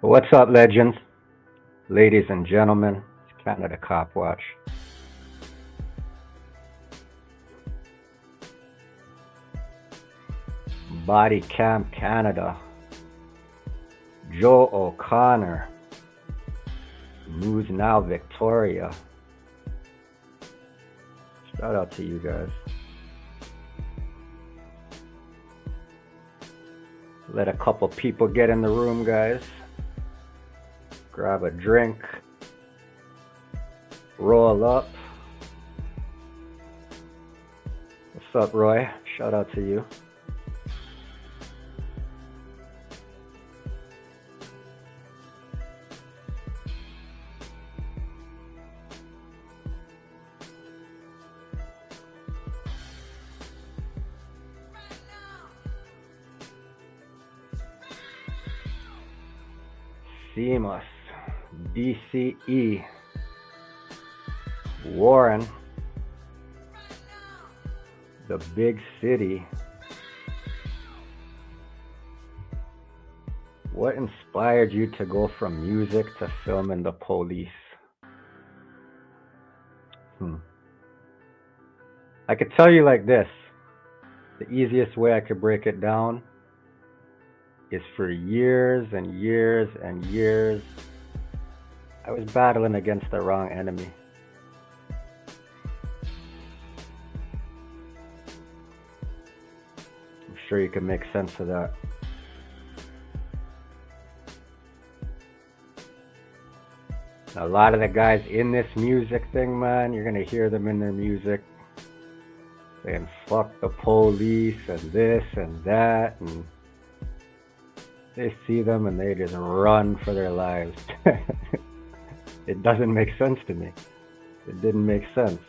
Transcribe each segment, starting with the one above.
What's up, legends? Ladies and gentlemen, it's Canada Cop Watch. Body Cam Canada. Joe O'Connor. News Now Victoria. Shout out to you guys. Let a couple people get in the room, guys. Grab a drink. Roll up. What's up, Roy? Shout out to you. Seamus. DCE. Warren. The big city. What inspired you to go from music to film and the police? I could tell you like this. The easiest way I could break it down is for years and years and years, I was battling against the wrong enemy. I'm sure you can make sense of that. A lot of the guys in this music thing, man, you're gonna hear them in their music saying fuck the police and this and that, and they see them and they just run for their lives. It doesn't make sense to me. It didn't make sense.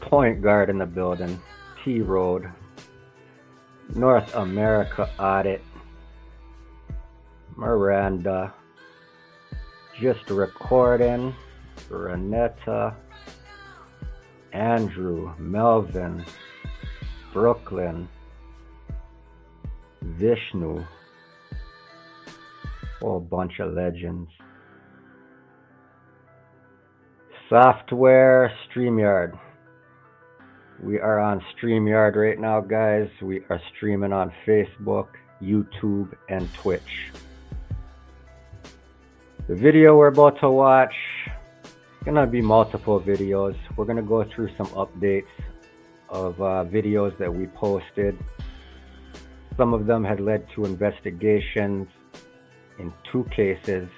Point guard in the building. T Road. North America Audit. Miranda. Just recording. Renetta. Andrew. Melvin. Brooklyn. Vishnu. Whole bunch of legends. Software StreamYard. We are on StreamYard right now, guys. We are streaming on Facebook, YouTube, and Twitch. The video we're about to watch is gonna be multiple videos. We're gonna go through some updates of videos that we posted. Some of them had led to investigations. In 2 cases,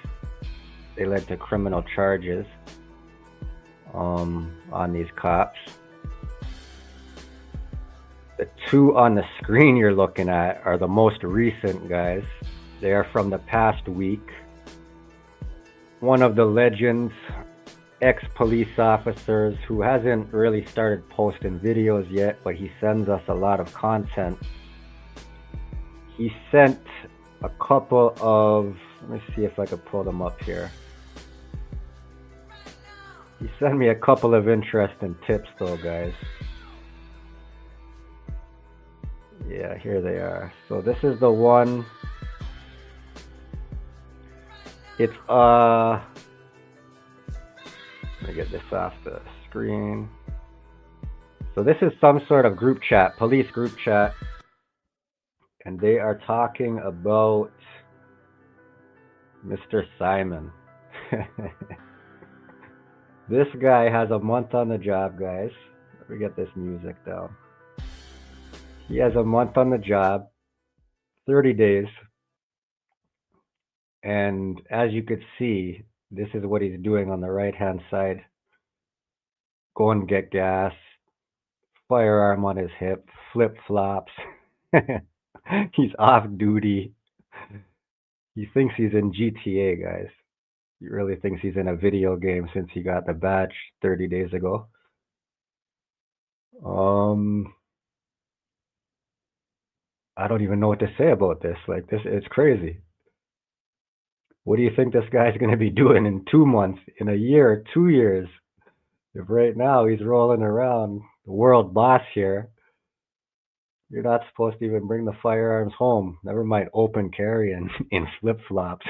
they led to criminal charges on these cops. The 2 on the screen you're looking at are the most recent, guys. They are from the past week. One of the legends, ex-police officers who hasn't really started posting videos yet, but he sends us a lot of content. He sent a couple of, let me see if I could pull them up here. He sent me a couple of interesting tips though, guys. Yeah, here they are. So this is the one. It's let me get this off the screen. So this is some sort of group chat, police group chat, and they are talking about Mr. Simon. This guy has a month on the job, guys. Let me get this music down. He has a month on the job, 30 days. And as you could see, this is what he's doing on the right-hand side. Go and get gas, firearm on his hip, flip-flops. He's off duty. He thinks he's in GTA, guys. He really thinks he's in a video game since he got the badge 30 days ago. I don't even know what to say about this. Like, this, it's crazy. What do you think this guy's going to be doing in 2 months, in a year, 2 years? If right now he's rolling around the world boss here, you're not supposed to even bring the firearms home. Never mind open carry and in flip flops.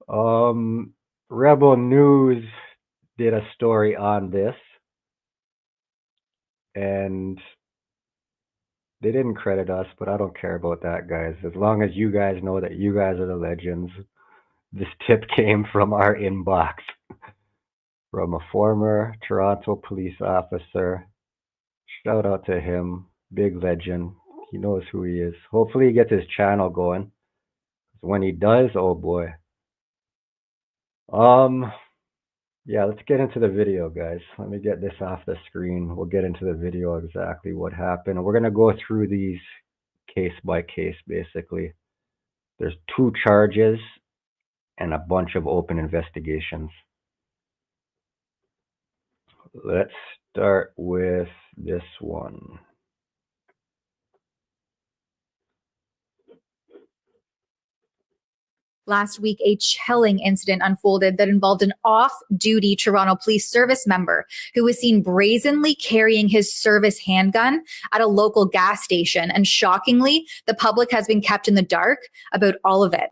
um, Rebel News did a story on this, and they didn't credit us, but I don't care about that, guys. As long as you guys know that you guys are the legends. This tip came from our inbox from a former Toronto police officer. Shout out to him. Big legend. He knows who he is. Hopefully he gets his channel going. When he does, oh boy. Um, yeah, let's get into the video, guys. Let me get this off the screen. We'll get into the video exactly what happened. We're gonna go through these case by case, basically. There's 2 charges and a bunch of open investigations. Let's start with this one. Last week, a chilling incident unfolded that involved an off-duty Toronto Police Service member who was seen brazenly carrying his service handgun at a local gas station. And shockingly, the public has been kept in the dark about all of it.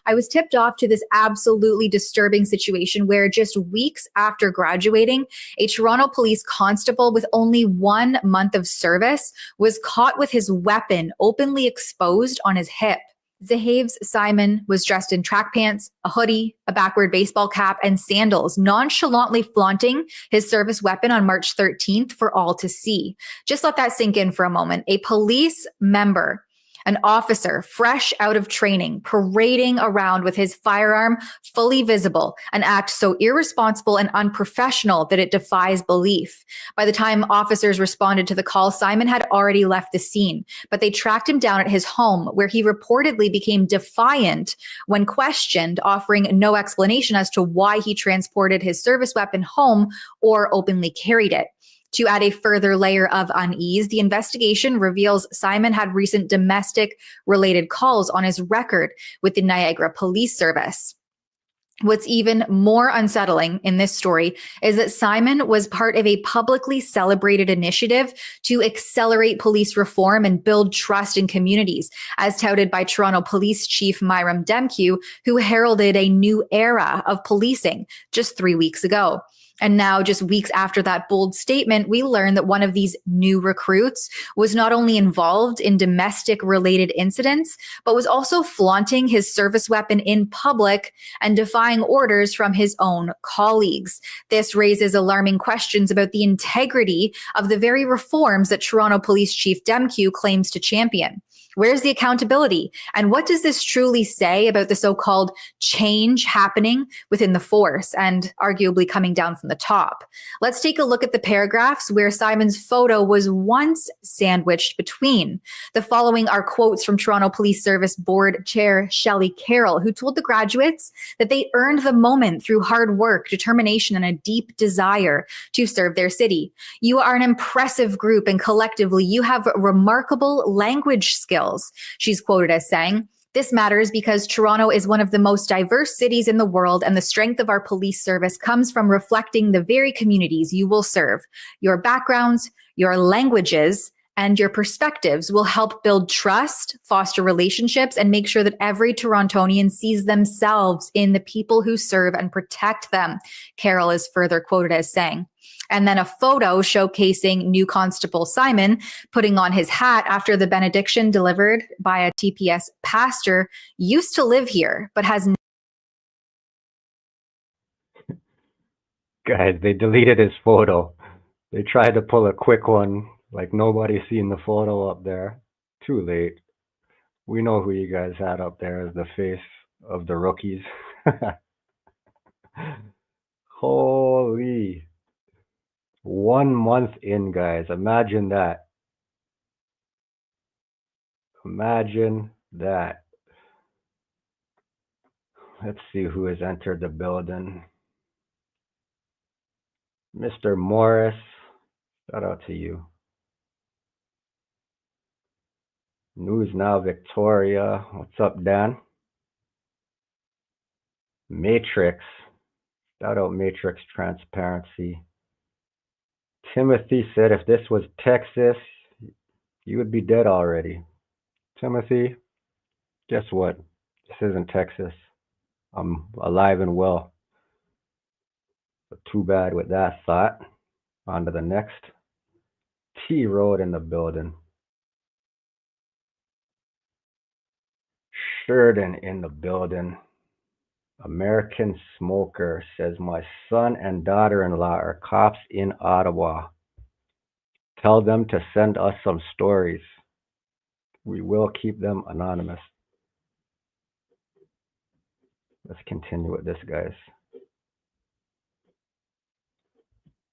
I was tipped off to this absolutely disturbing situation where just weeks after graduating, a Toronto police constable with only 1 month of service was caught with his weapon openly exposed on his hip. Zahaves Simon was dressed in track pants, a hoodie, a backward baseball cap, and sandals, nonchalantly flaunting his service weapon on March 13th for all to see. Just let that sink in for a moment. A police member, an officer fresh out of training, parading around with his firearm fully visible, an act so irresponsible and unprofessional that it defies belief. By the time officers responded to the call, Simon had already left the scene, but they tracked him down at his home, where he reportedly became defiant when questioned, offering no explanation as to why he transported his service weapon home or openly carried it. To add a further layer of unease, the investigation reveals Simon had recent domestic-related calls on his record with the Niagara Police Service. What's even more unsettling in this story is that Simon was part of a publicly celebrated initiative to accelerate police reform and build trust in communities, as touted by Toronto Police Chief Myram Demkew, who heralded a new era of policing just 3 weeks ago. And now, just weeks after that bold statement, we learn that one of these new recruits was not only involved in domestic-related incidents, but was also flaunting his service weapon in public and defying orders from his own colleagues. This raises alarming questions about the integrity of the very reforms that Toronto Police Chief Demkew claims to champion. Where's the accountability? And what does this truly say about the so-called change happening within the force and arguably coming down from the top? Let's take a look at the paragraphs where Simon's photo was once sandwiched between. The following are quotes from Toronto Police Service Board Chair Shelley Carroll, who told the graduates that they earned the moment through hard work, determination, and a deep desire to serve their city. You are an impressive group, and collectively you have remarkable language skills. She's quoted as saying, "This matters because Toronto is one of the most diverse cities in the world, and the strength of our police service comes from reflecting the very communities you will serve. Your backgrounds, your languages, and your perspectives will help build trust, foster relationships, and make sure that every Torontonian sees themselves in the people who serve and protect them," Carroll is further quoted as saying. And then a photo showcasing new Constable Simon putting on his hat after the benediction delivered by a TPS pastor used to live here, but has... Guys, they deleted his photo. They tried to pull a quick one, like nobody's seen the photo up there. Too late. We know who you guys had up there as the face of the rookies. Holy. 1 month in, guys. Imagine that. Imagine that. Let's see who has entered the building. Mr. Morris, shout out to you. News Now Victoria. What's up, Dan? Matrix. Shout out Matrix Transparency. Timothy said if this was Texas, you would be dead already. Timothy, guess what? This isn't Texas. I'm alive and well. So too bad with that thought. On to the next. T Road in the building. Sheridan in the building. American Smoker says my son and daughter-in-law are cops in Ottawa. Tell them to send us some stories. We will keep them anonymous. Let's continue with this, guys.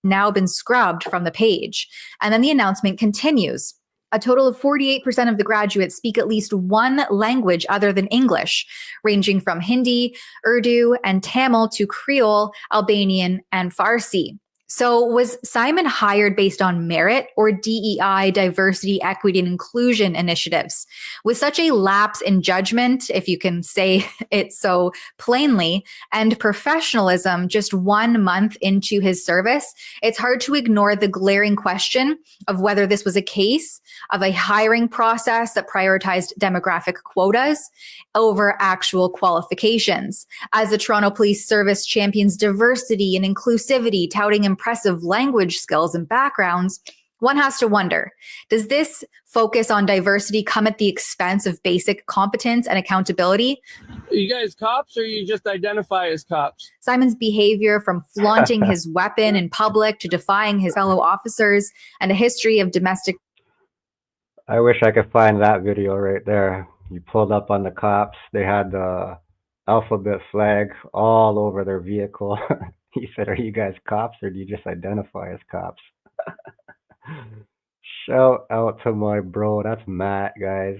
Now been scrubbed from the page. And then the announcement continues. A total of 48% of the graduates speak at least one language other than English, ranging from Hindi, Urdu, and Tamil to Creole, Albanian, and Farsi. So was Simon hired based on merit or DEI, diversity, equity, and inclusion initiatives? With such a lapse in judgment, if you can say it so plainly, and professionalism just 1 month into his service, it's hard to ignore the glaring question of whether this was a case of a hiring process that prioritized demographic quotas over actual qualifications. As the Toronto Police Service champions diversity and inclusivity, touting impressive language skills and backgrounds, one has to wonder, does this focus on diversity come at the expense of basic competence and accountability? Are you guys cops or you just identify as cops? Simon's behavior, from flaunting his weapon in public to defying his fellow officers, and a history of domestic. I wish I could find that video right there. You pulled up on the cops. They had the alphabet flag all over their vehicle. He said, are you guys cops or do you just identify as cops? Shout out to my bro. That's Matt, guys.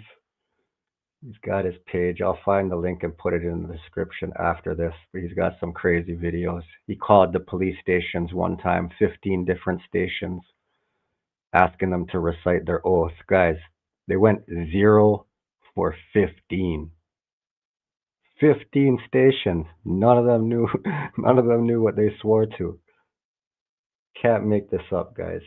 He's got his page. I'll find the link and put it in the description after this. But he's got some crazy videos. He called the police stations one time, 15 different stations, asking them to recite their oath. Guys, they went 0 for 15. 15 stations. None of them knew what they swore to. Can't make this up, guys.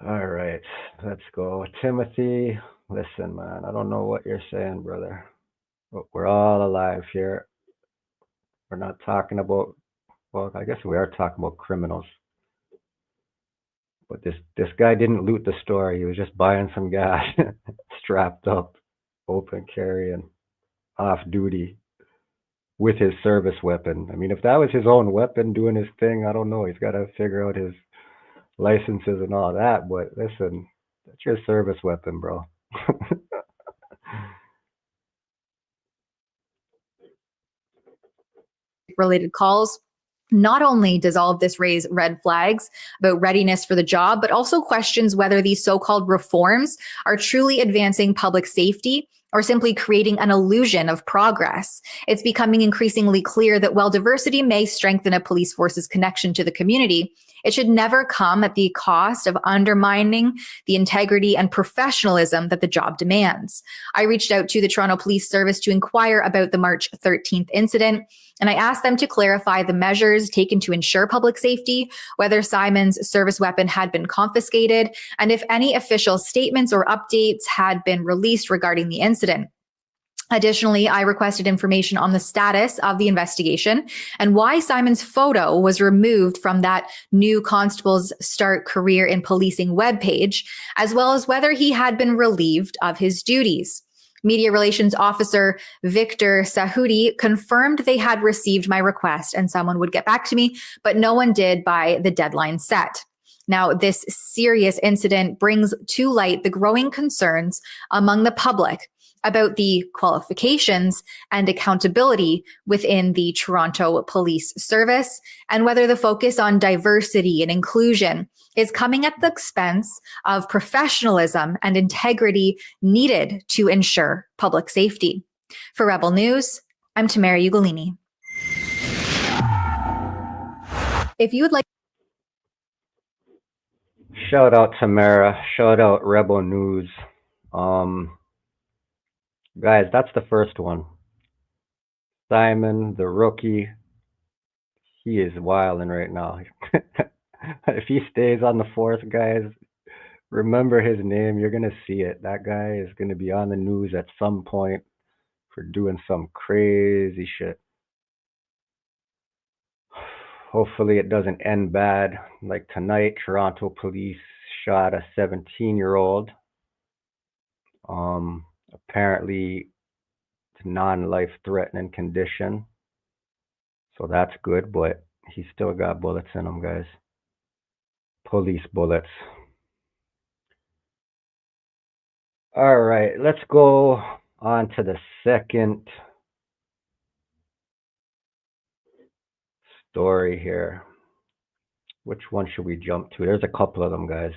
All right, let's go. Timothy, listen, man, I don't know what you're saying, brother, but we're all alive here. We're not talking about, well, I guess we are talking about criminals. But this guy didn't loot the store. He was just buying some gas, strapped up, open carry, and off duty with his service weapon. I mean, if that was his own weapon doing his thing, I don't know. He's got to figure out his licenses and all that. But listen, that's your service weapon, bro. Related calls. Not only does all of this raise red flags about readiness for the job, but also questions whether these so-called reforms are truly advancing public safety or simply creating an illusion of progress. It's becoming increasingly clear that while diversity may strengthen a police force's connection to the community, it should never come at the cost of undermining the integrity and professionalism that the job demands. I reached out to the Toronto Police Service to inquire about the March 13th incident, and I asked them to clarify the measures taken to ensure public safety, whether Simon's service weapon had been confiscated, and if any official statements or updates had been released regarding the incident. Additionally, I requested information on the status of the investigation and why Simon's photo was removed from that new constable's start career in policing webpage, as well as whether he had been relieved of his duties. Media Relations Officer Victor Sahudi confirmed they had received my request and someone would get back to me, but no one did by the deadline set. Now, this serious incident brings to light the growing concerns among the public about the qualifications and accountability within the Toronto Police Service and whether the focus on diversity and inclusion is coming at the expense of professionalism and integrity needed to ensure public safety. For Rebel News, I'm Tamara Ugolini. If you would like Shout out Tamara. Shout out Rebel News. Um, guys, that's the first one. Simon, the rookie, he is wilding right now. If he stays on the force, guys, remember his name. You're gonna see it. That guy is gonna be on the news at some point for doing some crazy shit. Hopefully, it doesn't end bad. Like tonight, Toronto police shot a 17-year-old. Apparently, it's non-life threatening condition, so that's good. But he still got bullets in him, guys. Police bullets. All right, let's go on to the second story here. Which one should we jump to? There's a couple of them, guys.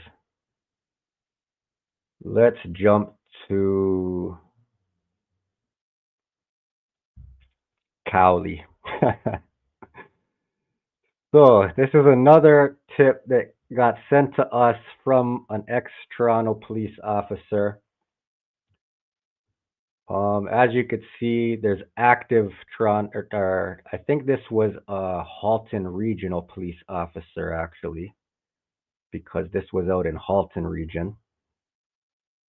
Let's jump to Cowley. So, this is another tip that got sent to us from an ex-Toronto police officer. As you could see, there's active Toronto, or I think this was a Halton Regional Police officer, actually, because this was out in Halton Region.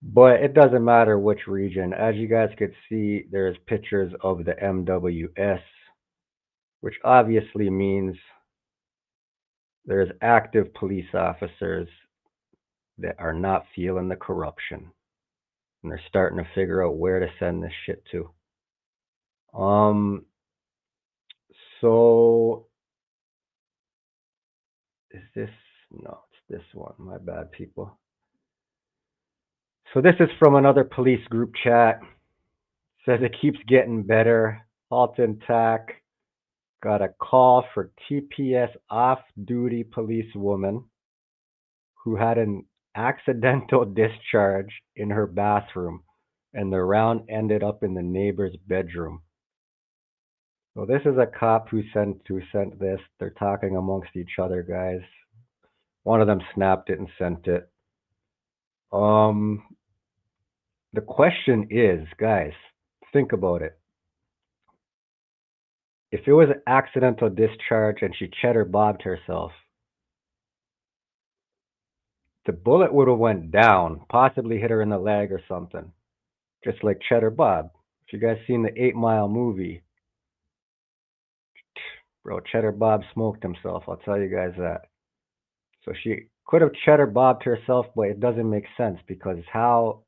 But it doesn't matter which region. As you guys could see, there's pictures of the MWS, which obviously means there's active police officers that are not feeling the corruption. And they're starting to figure out where to send this shit to. So is this, no, it's this one. My bad, people. So this is from another police group chat. Says it keeps getting better. Halton TAC got a call for TPS off-duty policewoman who had an accidental discharge in her bathroom, and the round ended up in the neighbor's bedroom. So this is a cop who sent this. They're talking amongst each other, guys. One of them snapped it and sent it. The question is, guys, think about it. If it was an accidental discharge and she cheddar bobbed herself, the bullet would have went down, possibly hit her in the leg or something, just like Cheddar Bob. If you guys seen the 8 Mile movie, bro, Cheddar Bob smoked himself. I'll tell you guys that. So she could have Cheddar Bobbed herself, but it doesn't make sense because how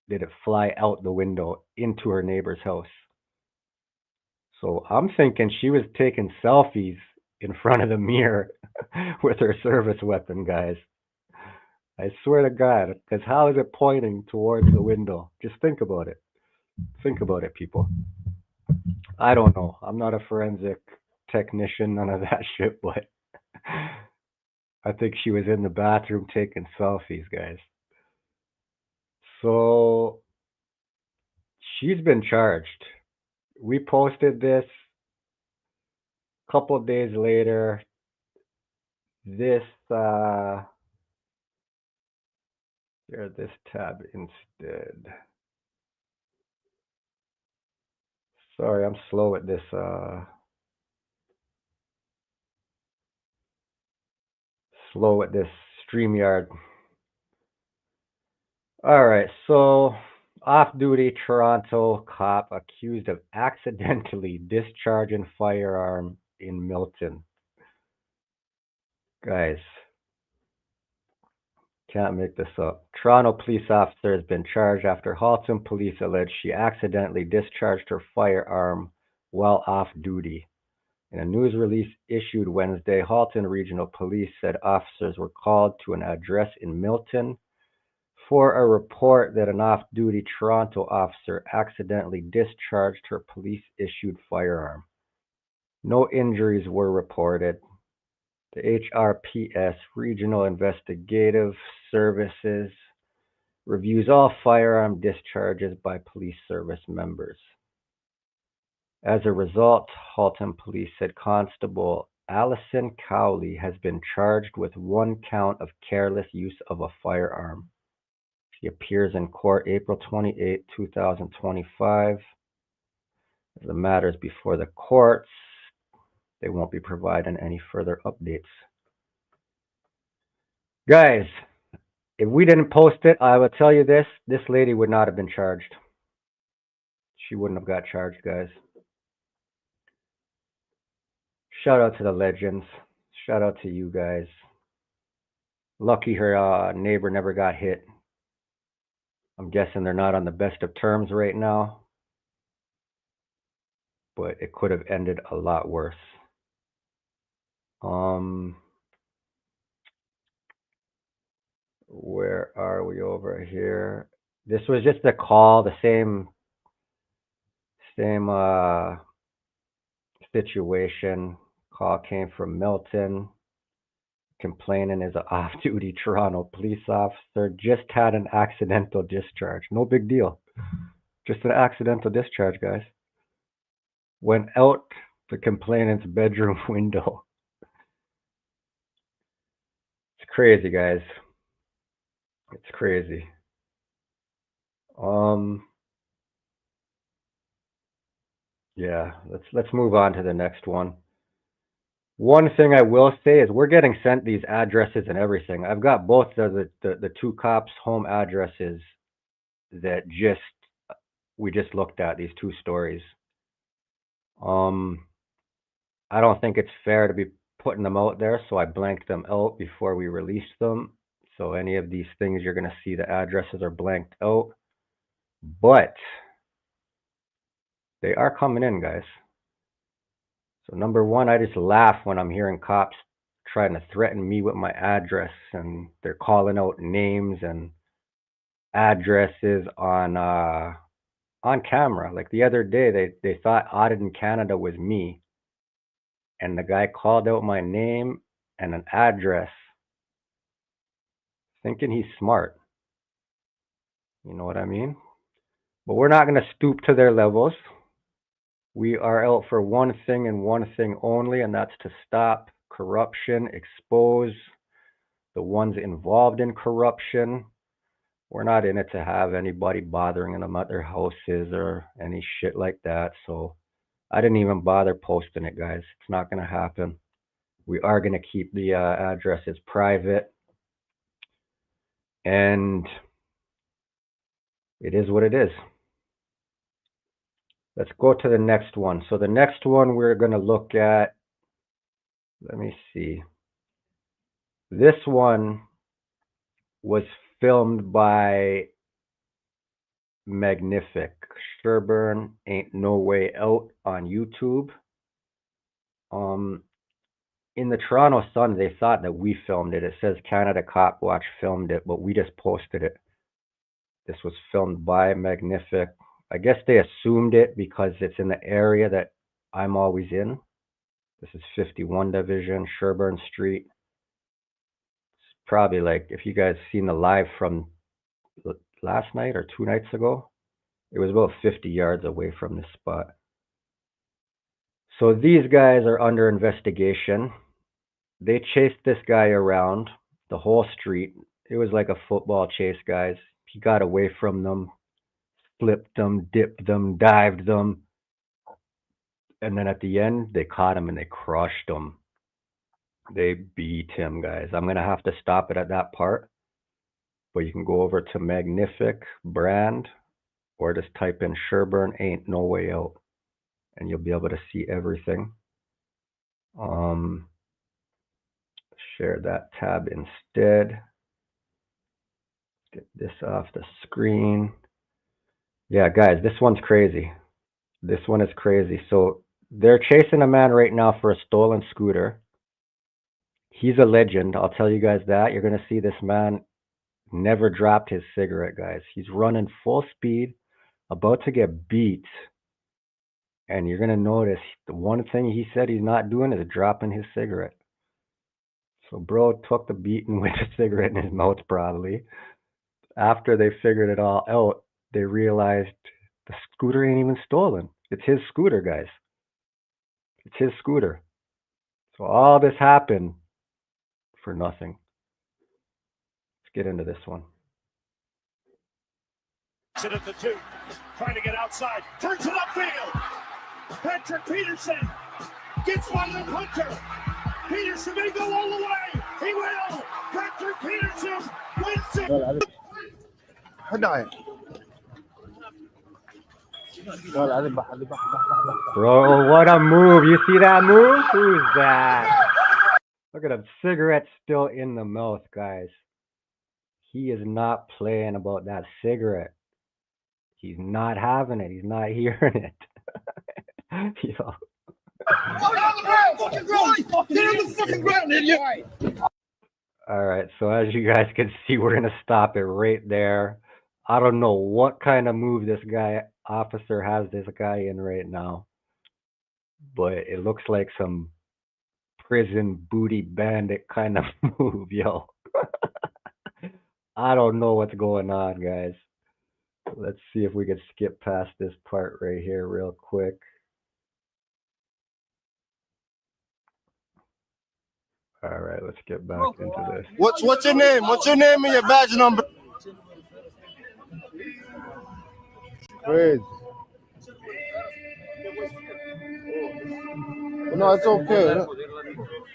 did it fly out the window into her neighbor's house? So I'm thinking she was taking selfies in front of the mirror with her service weapon, guys. I swear to God, because how is it pointing towards the window? Just think about it. Think about it, people. I don't know. I'm not a forensic technician, none of that shit, but I think she was in the bathroom taking selfies, guys. So she's been charged. We posted this a couple of days later. This here, this tab instead. Sorry, I'm slow at this StreamYard. All right, so off-duty Toronto cop accused of accidentally discharging firearm in Milton. Guys, can't make this up. Toronto police officer has been charged after Halton police allege she accidentally discharged her firearm while off duty. In a news release issued Wednesday, Halton Regional Police said officers were called to an address in Milton for a report that an off-duty Toronto officer accidentally discharged her police-issued firearm. No injuries were reported. The HRPS, Regional Investigative Services, reviews all firearm discharges by police service members. As a result, Halton Police said Constable Allison Cowley has been charged with 1 count of careless use of a firearm. She appears in court April 28, 2025. As the matter is before the courts, they won't be providing any further updates. Guys, if we didn't post it, I will tell you this lady would not have been charged. She wouldn't have got charged, guys. Shout out to the legends. Shout out to you guys. Lucky her neighbor never got hit. I'm guessing they're not on the best of terms right now, but it could have ended a lot worse. Where are we over here? This was just a call, the same situation. Call came from Milton. Complaining is an off-duty Toronto police officer just had an accidental discharge. No big deal. Just an accidental discharge, guys. Went out the complainant's bedroom window. It's crazy, guys. It's crazy. Yeah, let's move on to the next one. One thing I will say is we're getting sent these addresses and everything. I've got both the two cops' home addresses that we just looked at, these two stories. I don't think it's fair to be putting them out there, so I blanked them out before we released them. So any of these things you're going to see the addresses are blanked out, but they are coming in, guys. So number one, I just laugh when I'm hearing cops trying to threaten me with my address, and they're calling out names and addresses on camera. Like the other day, they thought Audit in Canada was me, and the guy called out my name and an address, thinking he's smart. You know what I mean? But we're not going to stoop to their levels. We are out for one thing and one thing only, and that's to stop corruption, expose the ones involved in corruption. We're not in it to have anybody bothering them at their houses or any shit like that. So I didn't even bother posting it, guys. It's not going to happen. We are going to keep the addresses private. And it is what it is. Let's go to the next one. So the next one we're going to look at, let me see. This one was filmed by Magnific. Sherburne Ain't No Way Out on YouTube. In the Toronto Sun, they thought that we filmed it. It says Canada Cop Watch filmed it, but we just posted it. This was filmed by Magnific. I guess they assumed it because it's in the area that I'm always in. This is 51 Division, Sherburne Street. It's probably like, if you guys seen the live from last night or 2 nights ago, it was about 50 yards away from this spot. So these guys are under investigation. They chased this guy around the whole street. It was like a football chase, guys. He got away from them, flipped them, dipped them, dived them. And then at the end, they caught him and they crushed him. They beat him, guys. I'm going to have to stop it at that part. But you can go over to Magnific brand or just type in Sherburne Ain't No Way Out. And you'll be able to see everything. Share that tab instead. Get this off the screen. Yeah, guys, this one's crazy. This one is crazy. So they're chasing a man right now for a stolen scooter. He's a legend. I'll tell you guys that. You're going to see this man never dropped his cigarette, guys. He's running full speed, about to get beat. And you're going to notice the one thing he said he's not doing is dropping his cigarette. So bro took the beating with a cigarette in his mouth probably. After they figured it all out, they realized the scooter ain't even stolen. It's his scooter, guys. It's his scooter. So all this happened for nothing. Let's get into this one. Sit at the 2, trying to get outside, turns it upfield. Patrick Peterson gets by the punter. Peterson may go all the way. He will. Patrick Peterson wins it. Bro, what a move. You see that move? Who's that? Look at him. Cigarette still in the mouth, guys. He is not playing about that cigarette. He's not having it. He's not hearing it. Yo. All right, so as you guys can see, we're going to stop it right there. I don't know what kind of move this officer has this guy in right now, but it looks like some prison booty bandit kind of move, yo. I don't know what's going on, guys. Let's see if we can skip past this part right here real quick. All right, let's get back into this. What's your name? What's your name and your badge number? Crazy. No, it's okay.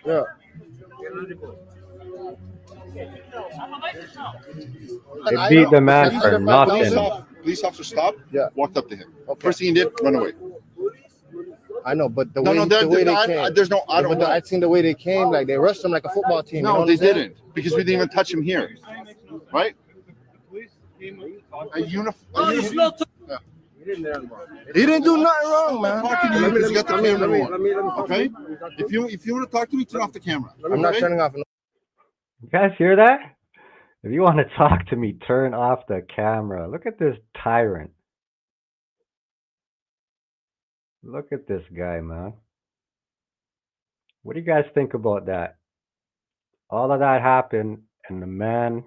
Yeah. They beat the man for nothing. Police officer stopped. Yeah. Walked up to him. Okay. First thing he did, run away. I know, but the way they came. There's no. I don't know. I seen the way they came. Like they rushed him like a football team. No, they didn't, because we didn't even touch him here. Right? A uniform. He didn't do nothing wrong, man. Let me get the camera on. Okay? If you want to talk to me, turn off the camera. I'm not turning off. You guys hear that? If you want to talk to me, turn off the camera. Look at this tyrant. Look at this guy, man. What do you guys think about that? All of that happened, and the man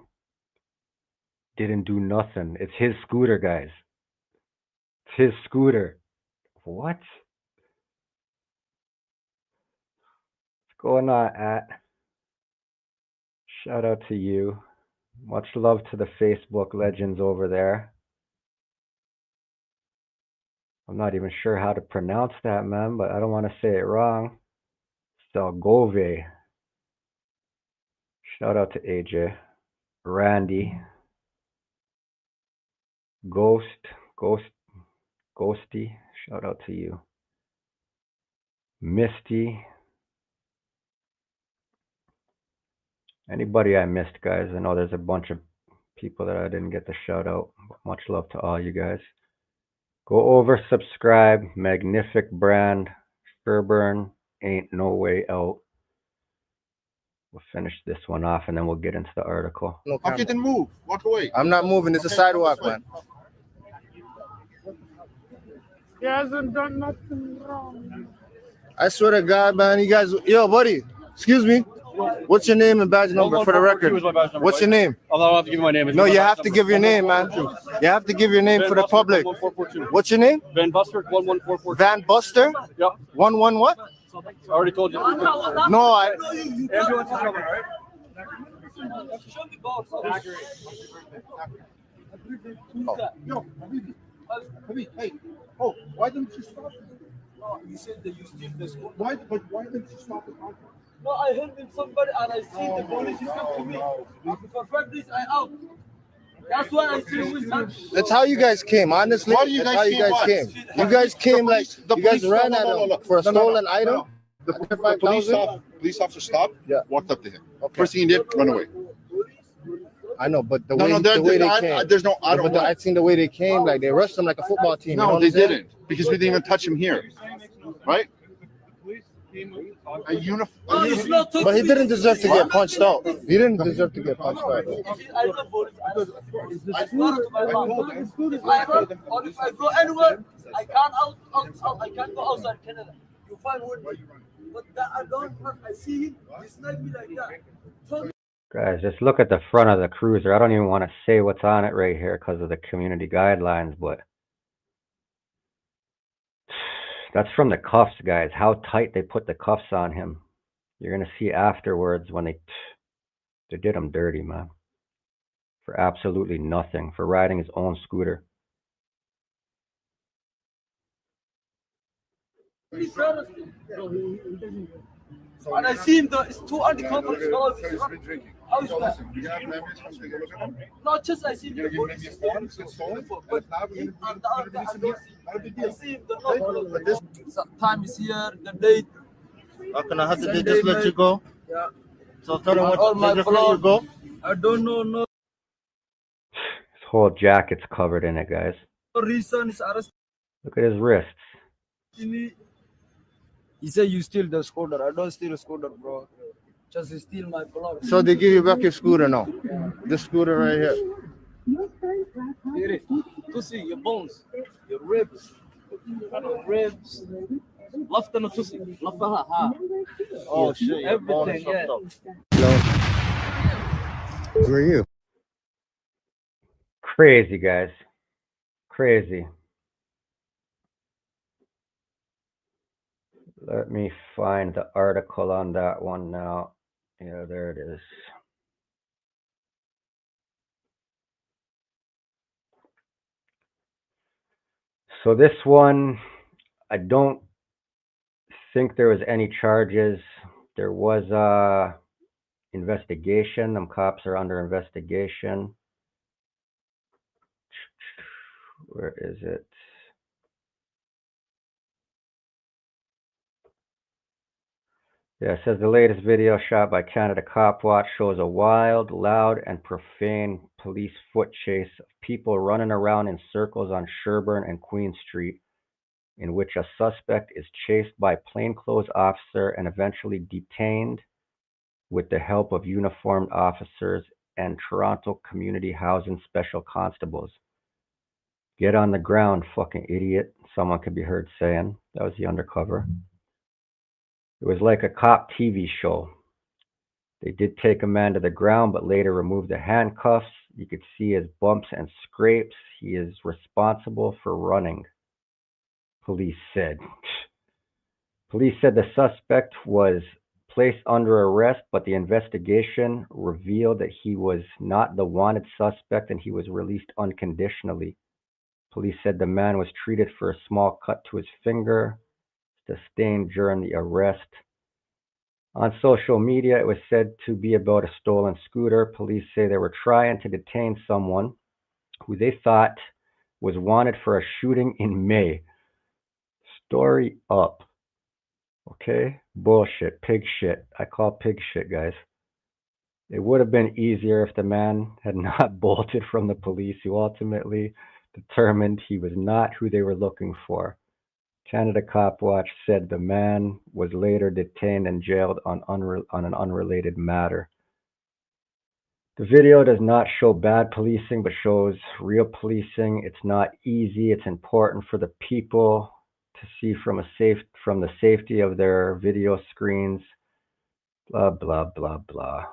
didn't do nothing. It's his scooter, guys. It's his scooter. What? What's going on, at? Shout out to you. Much love to the Facebook legends over there. I'm not even sure how to pronounce that, man, but I don't want to say it wrong. Stalgove. Shout out to AJ. Randy. Ghosty. Shout out to you. Misty. Anybody I missed, guys? I know there's a bunch of people that I didn't get to shout out. Much love to all you guys. Go over, subscribe. Magnific brand. Sherburn. Ain't no way out. We'll finish this one off and then we'll get into the article. Okay, then move. Walk away. I'm not moving. It's a sidewalk, man. He hasn't done nothing wrong. I swear to God, man. You guys, yo, buddy. Excuse me. What's your name and badge number for the record? What's your name? I don't have to give you my name. No, you have to give your name, man. You have to give your name for the public. What's your name? Van Buster 11442. Van Buster? Yep. 11 what? I already told you. No, I. Ambulance is coming, right? Hey. Oh, why didn't you stop? You said that you steal this. Why didn't you stop the car? No, I heard from somebody and I see the police is come to me. For 5 days, I out. That's why I see with that. That's how you guys came, honestly. How you guys came? You guys came like you guys ran at him for a stolen item. The police officer stopped. Yeah. Walked up to him. Okay. First thing he did, run away. I know, but the way they came. There's no. I don't. But I seen the way they came. Like they rushed him like a football team. No, they didn't, because we didn't even touch him here. Right? A uniform. But he didn't deserve to get punched out. He didn't deserve to get punched out. I know police. I swear to my mom. If I run or if I go anywhere, I can't I can't go outside Canada. You find one. But that I don't. I see him. He sniped me like that. Guys, just look at the front of the cruiser. I don't even want to say what's on it right here because of the community guidelines, but that's from the cuffs, guys. How tight they put the cuffs on him. You're gonna see afterwards when they did him dirty, man, for absolutely nothing, for riding his own scooter. And I see him, it's two undercover. He's been drinking. How is So that? listen, you have memories from taking a look at him? Not just I see him You're before. gonna give me a phone, it's stolen, But now we're and gonna the other, release I him don't here. see. Not a big I deal. see him, the number. But this Time is here, the date. How can I have to Sunday just let you night. go? Yeah. So tell them All what my they just let you blood. go. I don't know no His whole jacket's covered in it, guys. reason is arresting Look at his wrists. me. He said you steal the scooter. I don't steal a scooter, bro. Just steal my blood. so they give you back your scooter now. This scooter right here. Hear it. To see your bones, your ribs, left and to see, left ha. Oh shit, your bone is Everything, fucked yeah. up. Who are you? Crazy, guys. Crazy. Let me find the article on that one now. Yeah, there it is. So this one, I don't think there was any charges. There was a investigation. Them cops are under investigation. Where is it? Yeah, it says the latest video shot by Canada Cop Watch shows a wild, loud, and profane police foot chase of people running around in circles on Sherbourne and Queen Street, in which a suspect is chased by a plainclothes officer and eventually detained with the help of uniformed officers and Toronto Community Housing Special Constables. Get on the ground, fucking idiot, someone could be heard saying. That was the undercover. It was like a cop TV show. They did take a man to the ground, but later removed the handcuffs. You could see his bumps and scrapes. He is responsible for running, police said. Police said the suspect was placed under arrest, but the investigation revealed that he was not the wanted suspect and he was released unconditionally. Police said the man was treated for a small cut to his finger, sustained during the arrest. On social media, it was said to be about a stolen scooter. Police say they were trying to detain someone who they thought was wanted for a shooting in May. Story up. Okay? Bullshit. Pig shit. I call pig shit, guys. It would have been easier if the man had not bolted from the police, who ultimately determined he was not who they were looking for. Canada Cop Watch said the man was later detained and jailed on an unrelated matter. The video does not show bad policing, but shows real policing. It's not easy. It's important for the people to see from the safety of their video screens. Blah blah blah blah.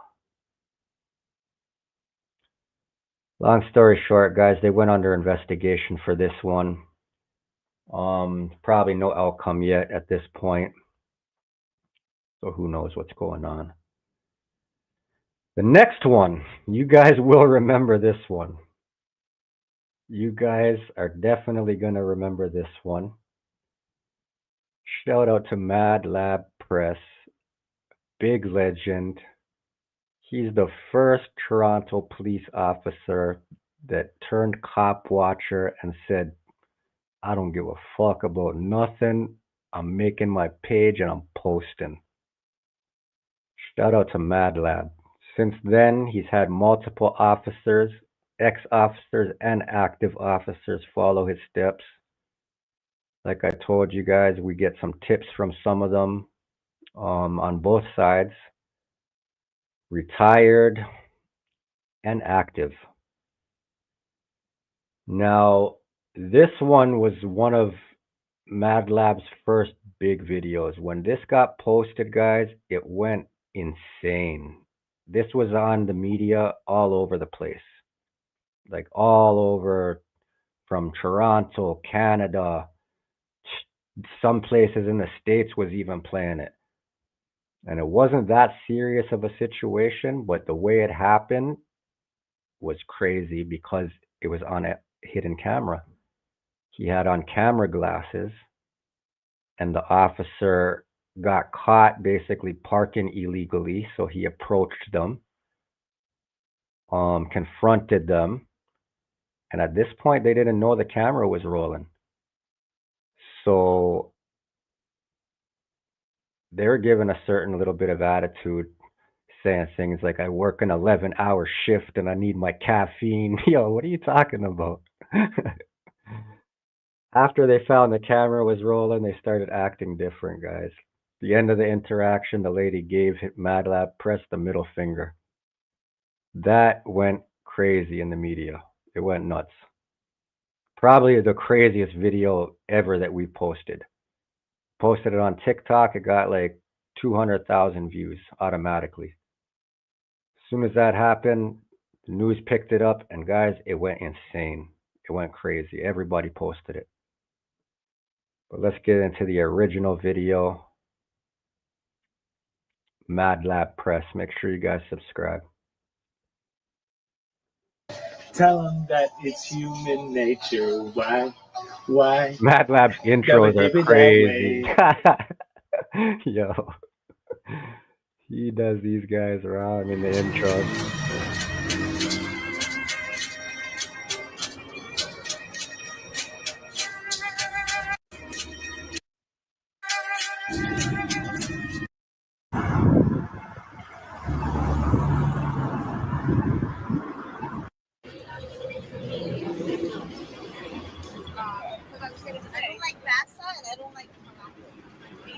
Long story short, guys, they went under investigation for this one. Probably no outcome yet at this point. So who knows what's going on. The next one, you guys will remember this one. You guys are definitely going to remember this one. Shout out to Mad Lab Press, big legend. He's the first Toronto police officer that turned cop watcher and said, I don't give a fuck about nothing. I'm making my page and I'm posting. Shout out to Mad Lab. Since then, he's had multiple officers, ex-officers, and active officers follow his steps. Like I told you guys, we get some tips from some of them on both sides, retired and active. Now, this one was one of Mad Lab's first big videos. When this got posted, guys, it went insane. This was on the media all over the place. Like all over, from Toronto, Canada, some places in the States was even playing it. And it wasn't that serious of a situation, but the way it happened was crazy because it was on a hidden camera. He had on camera glasses, and the officer got caught basically parking illegally. So he approached them, confronted them, and at this point, they didn't know the camera was rolling. So they were given a certain little bit of attitude, saying things like, I work an 11-hour shift and I need my caffeine. Yo, what are you talking about? After they found the camera was rolling, they started acting different, guys. The end of the interaction, the lady gave Madlab Press the middle finger. That went crazy in the media. It went nuts. Probably the craziest video ever that we posted. Posted it on TikTok, it got like 200,000 views automatically. As soon as that happened, the news picked it up, and guys, it went insane. It went crazy. Everybody posted it. But let's get into the original video. Mad Lab Press. Make sure you guys subscribe. Tell them that it's human nature. Why? Mad Lab's intros are crazy. Yo. He does these guys wrong in the intros.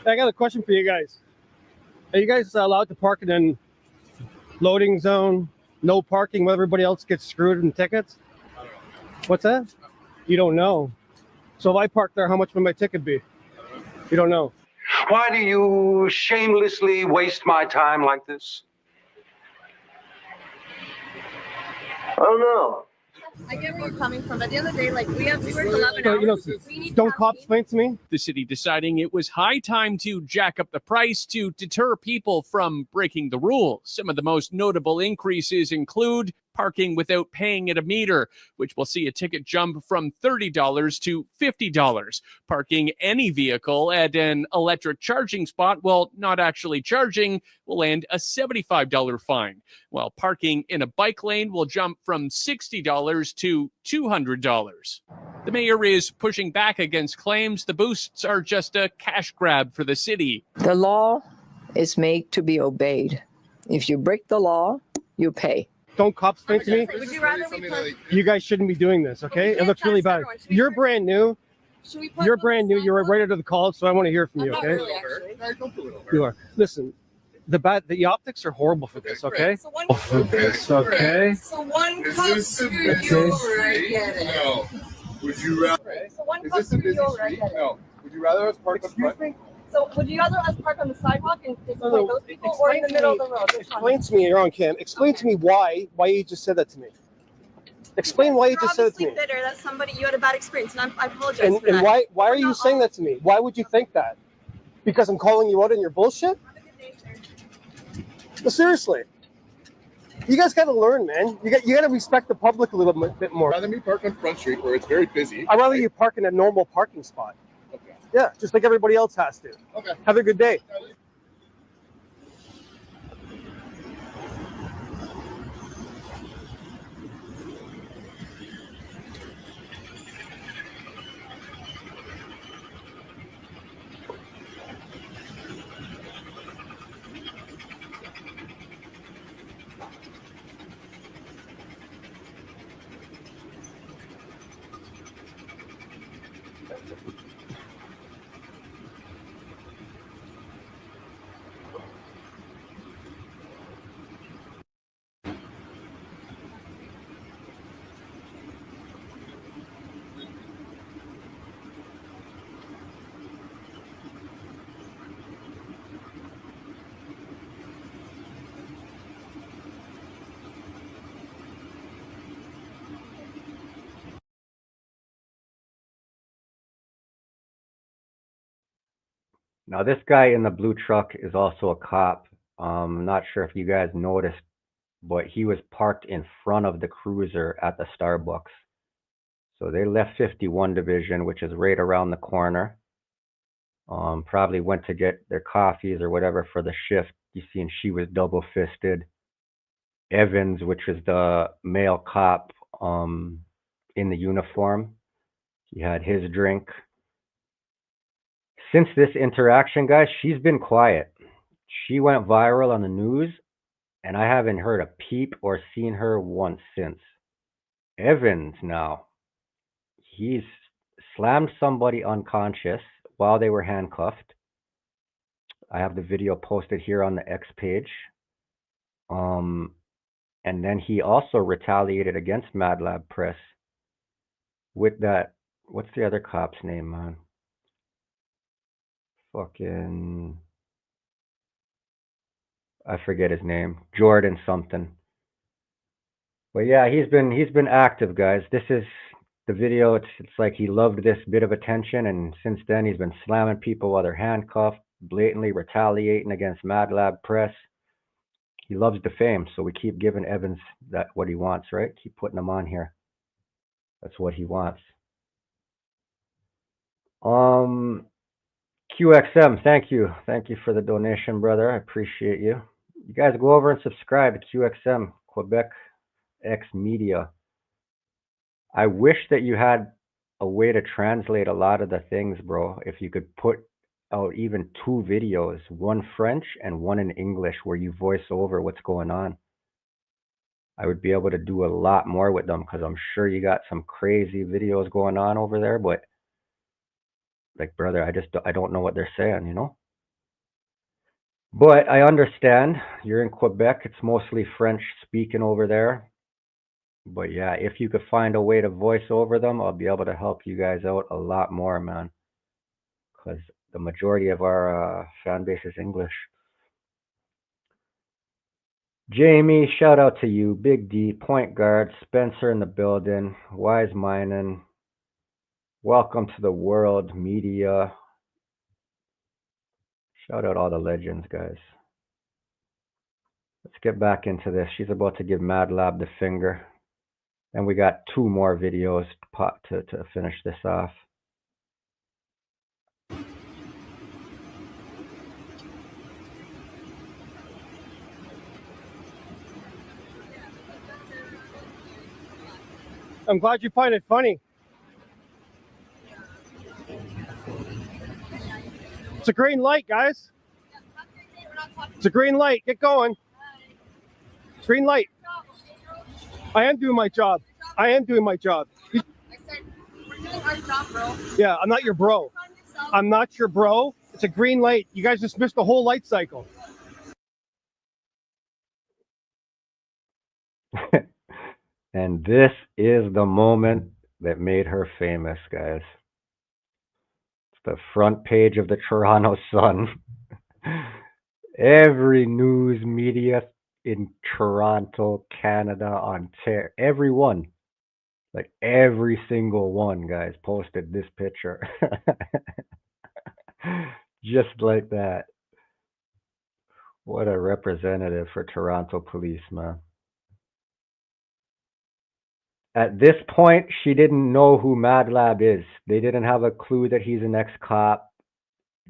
I got a question for you guys. Are you guys allowed to park in a loading zone, no parking, where everybody else gets screwed in tickets? What's that? You don't know. So if I park there, how much would my ticket be? You don't know. Why do you shamelessly waste my time like this? I don't know. I get where you're coming from, but at the end of the day, like we work 11 So, hours. We need don't cops explain to me? The city deciding it was high time to jack up the price to deter people from breaking the rules. Some of the most notable increases include parking without paying at a meter, which will see a ticket jump from $30 to $50. Parking any vehicle at an electric charging spot while not actually charging will land a $75 fine, while parking in a bike lane will jump from $60 to $200. The mayor is pushing back against claims the boosts are just a cash grab for the city. The law is made to be obeyed. If you break the law, you pay. Don't cops explain to me? Would you rather we park? You guys shouldn't be doing this, okay? It looks really bad. You're brand new. Should we park You're on the brand new. You're right out of the college, so I want to hear from you, Not okay? really, actually. You are. Listen, the optics are horrible for this, okay? So one, Okay. so one cup screwed you over, I get it. No. Would you rather? So one cup screwed you over, I get it. No. Would you rather us park up front? So would you rather us park on the sidewalk and disappoint No, those people, or in the middle of the road? Which one? Explain to me, you're on cam. Explain to me why you just said that to me. Explain why you You're just said it to me. obviously bitter that somebody you had a bad experience, and I apologize for And that. why are you Not saying all. that to me? Why would you think that? Because I'm calling you out on your bullshit? Have a good day, sir. But seriously, you guys gotta learn, man. You gotta respect the public a little bit more. Rather me park on Front Street where it's very busy. I'd rather you park in a normal parking spot. Okay. Yeah, just like everybody else has to. Okay. Have a good day. Now, this guy in the blue truck is also a cop. Not sure if you guys noticed, but he was parked in front of the cruiser at the Starbucks. So they left 51 Division, which is right around the corner. Probably went to get their coffees or whatever for the shift. You see, and she was double fisted. Evans, which is the male cop in the uniform, he had his drink. Since this interaction, guys, she's been quiet. She went viral on the news, and I haven't heard a peep or seen her once since. Evans now, he's slammed somebody unconscious while they were handcuffed. I have the video posted here on the X page. And then he also retaliated against Mad Lab Press with that. What's the other cop's name, man? Fucking, I forget his name. Jordan something. But yeah, he's been active, guys. This is the video. It's like he loved this bit of attention, and since then he's been slamming people while they're handcuffed, blatantly retaliating against Mad Lab Press. He loves the fame, so we keep giving Evans that what he wants, right? Keep putting him on here. That's what he wants. QXM, thank you for the donation, brother. I appreciate you. You guys go over and subscribe to QXM, Quebec X Media. I wish that you had a way to translate a lot of the things, bro. If you could put out even 2 videos, one French and one in English, where you voice over what's going on. I would be able to do a lot more with them, because I'm sure you got some crazy videos going on over there, but like, brother, I don't know what they're saying, you know? But I understand you're in Quebec. It's mostly French speaking over there. But yeah, if you could find a way to voice over them, I'll be able to help you guys out a lot more, man. Because the majority of our fan base is English. Jamie, shout out to you. Big D, point guard. Spencer in the building. Wise Mining. Welcome to the world, media. Shout out all the legends, guys. Let's get back into this. She's about to give Mad Lab the finger. And we got 2 more videos to finish this off. I'm glad you find it funny. It's a green light, guys. It's a green light. Get going. Green light. I am doing my job. I am doing my job. I said, we're doing our job, bro. Yeah, I'm not your bro. I'm not your bro. It's a green light. You guys just missed the whole light cycle. And this is the moment that made her famous, guys. It's the front page of the Toronto Sun. Every news media in Toronto, Canada, Ontario, everyone, like every single one, guys, posted this picture. Just like that. What a representative for Toronto police, man. At this point, she didn't know who Mad Lab is. They didn't have a clue that he's an ex-cop.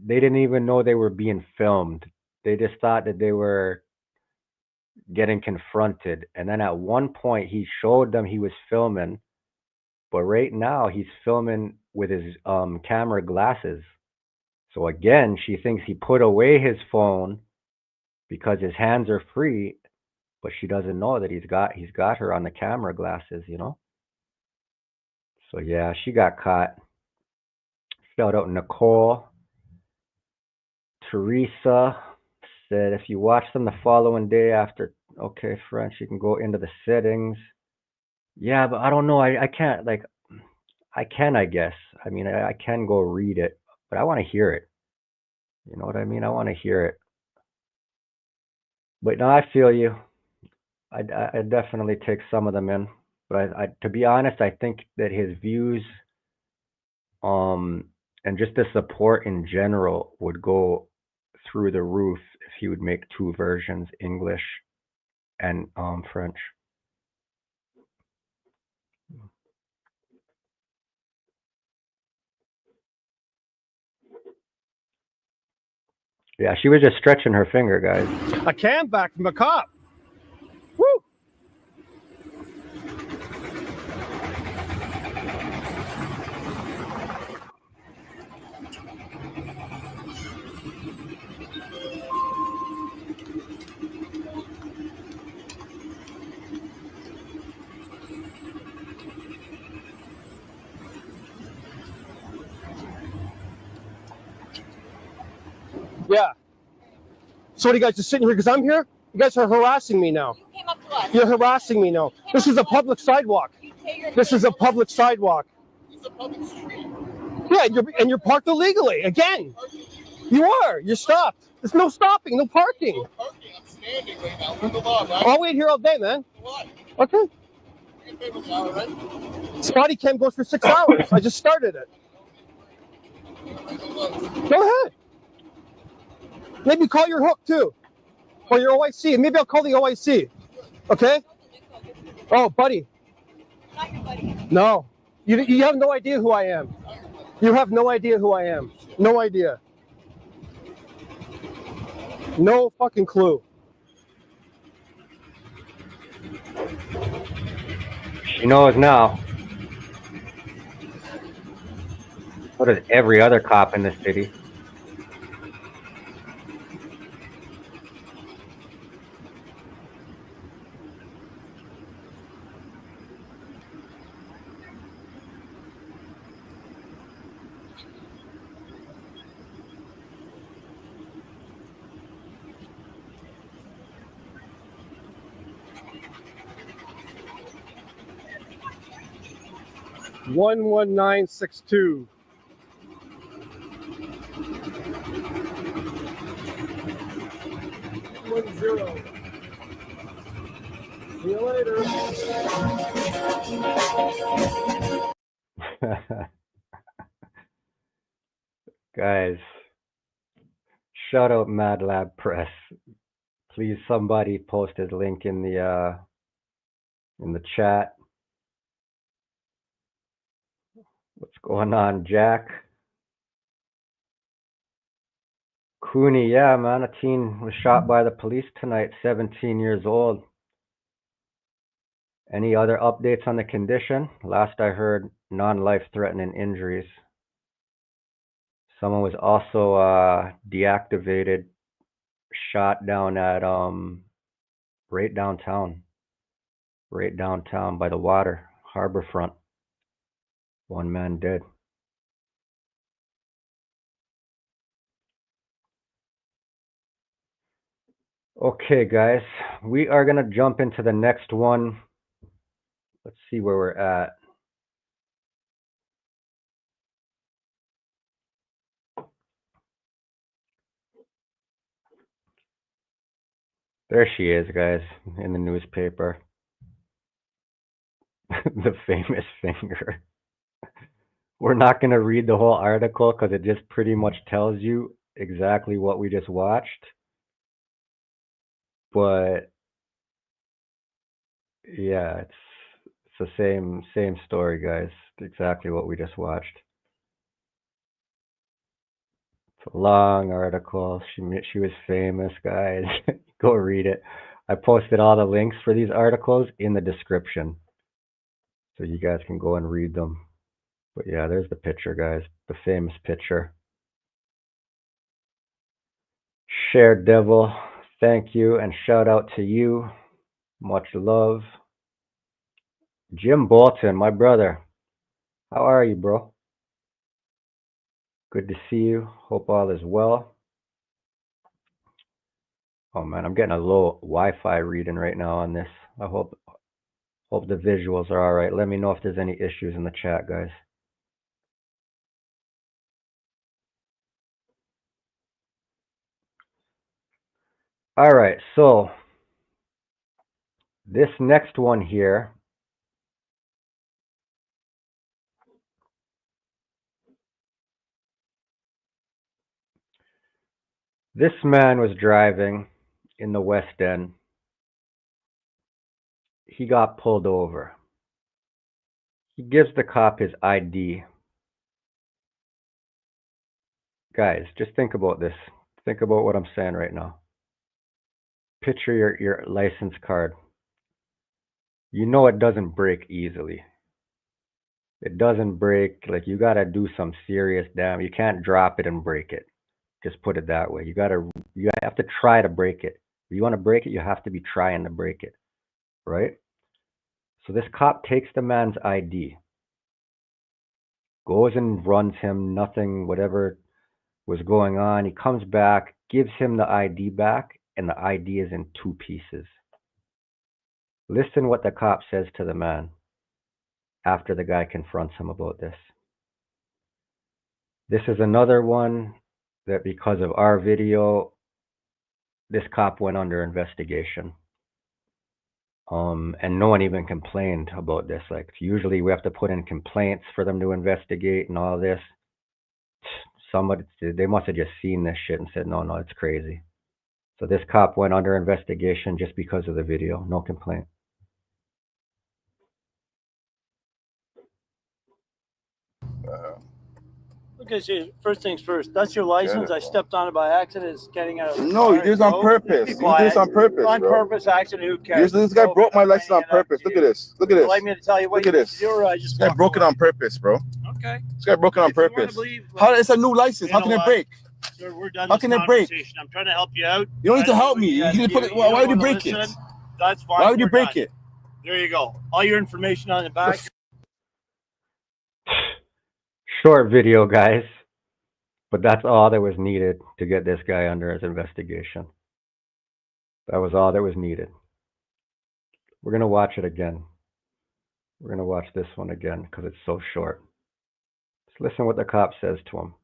They didn't even know they were being filmed. They just thought that they were getting confronted. And then at one point, he showed them he was filming. But right now, he's filming with his camera glasses. So again, she thinks he put away his phone because his hands are free. But she doesn't know that he's got her on the camera glasses, you know? So yeah, she got caught. Shout out Nicole. Teresa said if you watch them the following day after, okay, French, you can go into the settings. Yeah, but I don't know. I can't, like, I can, I guess. I mean, I can go read it, but I want to hear it. You know what I mean? I want to hear it. But no, I feel you. I definitely take some of them in, but I to be honest, I think that his views And just the support in general would go through the roof if he would make 2 versions, English and French. Yeah, she was just stretching her finger, guys. A cam back from a cop. Woo! Yeah. So what are you guys just sitting here because I'm here? You guys are harassing me now. You came up to us. You're harassing me now. This is a public sidewalk. This is a public sidewalk. It's a public street. Yeah, you're parked illegally again. You are. You're stopped. There's no stopping, no parking. No parking. I'm standing right now. We're in the law, right? I'll wait here all day, man. What? Okay. You get paid with the hour, right? Spotty cam goes for 6 hours. I just started it. Go ahead. Maybe call your hook too, or your OIC. Maybe I'll call the OIC. Okay? Oh, buddy. Not your buddy. No, you have no idea who I am. You have no idea who I am. No idea. No fucking clue. She knows now. So does every other cop in the city. One 11962. See you later. Guys, shout out Mad Lab Press. Please, somebody post his link in the chat. What's going on, Jack? Cooney, yeah, man, a teen was shot by the police tonight, 17 years old. Any other updates on the condition? Last I heard, non-life-threatening injuries. Someone was also deactivated, shot down at right downtown by the water, harbor front. 1 man dead. Okay, guys, we are gonna jump into the next one. Let's see where we're at. There she is, guys, in the newspaper. The famous finger. We're not going to read the whole article because it just pretty much tells you exactly what we just watched. But yeah, it's the same story, guys. Exactly what we just watched. It's a long article. She was famous, guys. Go read it. I posted all the links for these articles in the description, so you guys can go and read them. But yeah, there's the picture, guys. The famous picture. Share Devil, thank you, and shout out to you. Much love. Jim Bolton, my brother. How are you, bro? Good to see you. Hope all is well. Oh man, I'm getting a low Wi-Fi reading right now on this. I hope the visuals are all right. Let me know if there's any issues in the chat, guys. All right, so this next one here This man was driving in the West End. He got pulled over. He gives the cop his ID. Guys, just think about this. Think about what I'm saying right now. Picture your license card. You know it doesn't break easily. It doesn't break, like you gotta do some serious damage. You can't drop it and break it. Just put it that way. You have to try to break it. If you want to break it, you have to be trying to break it. Right? So this cop takes the man's ID, goes and runs him, nothing, whatever was going on. He comes back, gives him the ID back, and the ID is in two pieces. Listen what the cop says to the man after the guy confronts him about this. This is another one that because of our video, this cop went under investigation. And no one even complained about this. Like usually we have to put in complaints for them to investigate and all this. Somebody, they must have just seen this shit and said, no, it's crazy. So this cop went under investigation just because of the video. No complaint. Look at you. First things first. That's your license. I stepped on it by accident. It's getting out. No, you did this on purpose. You did this on purpose, on bro. purpose, accident. Who cares? This guy broke my license on purpose. Look at this. Look at this. Like me to tell you what? Look at this. This guy broke it on purpose, bro. Okay. This guy broke it on purpose. How? It's a new license. How can it break? Sir, we're done. How can it break? I'm trying to help you out. You don't need to help me. You can put it. Why would you break it? That's fine. Why would you break it? There you go. All your information on the back. Short video, guys. But that's all that was needed to get this guy under his investigation. That was all that was needed. We're going to watch it again. We're going to watch this one again because it's so short. Let's listen what the cop says to him.